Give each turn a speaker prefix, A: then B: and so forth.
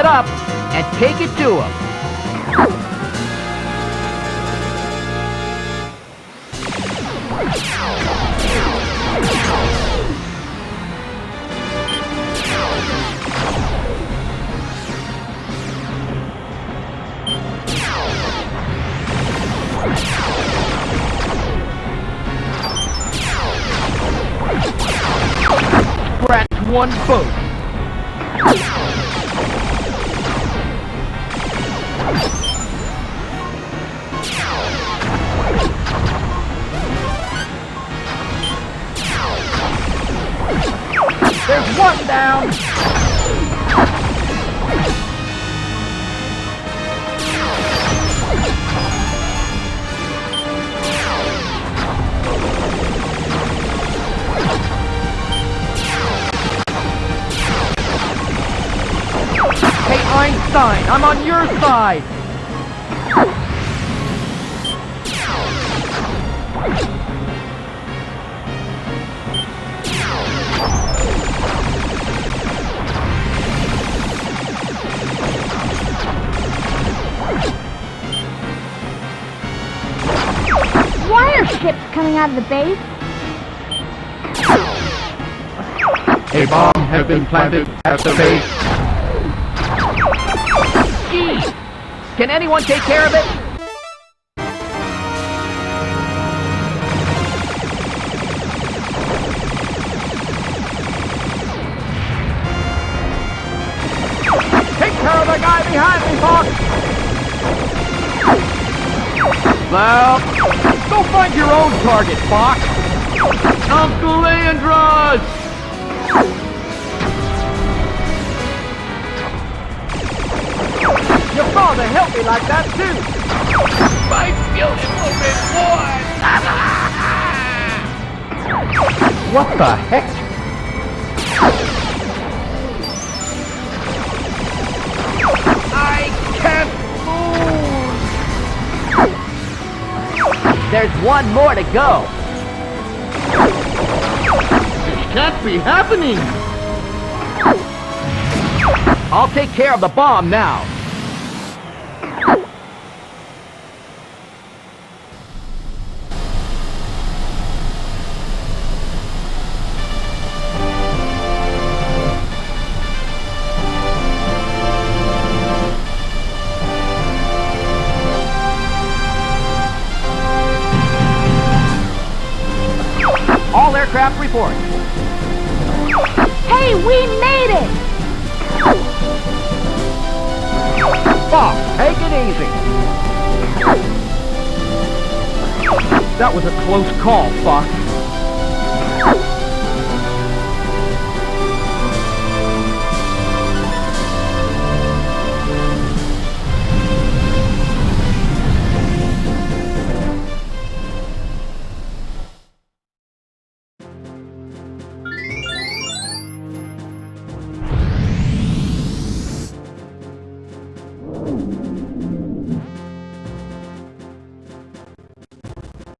A: up and take it to him. Scratch one boat. There's one down. Hey Einstein, I'm on your side.
B: Why are ships coming out of the base?
C: A bomb has been planted at the base.
A: Geez! Can anyone take care of it? Take care of the guy behind me, Fox! Well, go find your own target, Fox!
C: Uncle Leandros!
A: Your father helped me like that, too!
C: My beautiful reward!
A: What the heck? I can't move! There's one more to go!
C: This can't be happening!
A: I'll take care of the bomb now! All aircraft report.
B: Hey, we made it!
A: Fox, take it easy. That was a close call, Fox.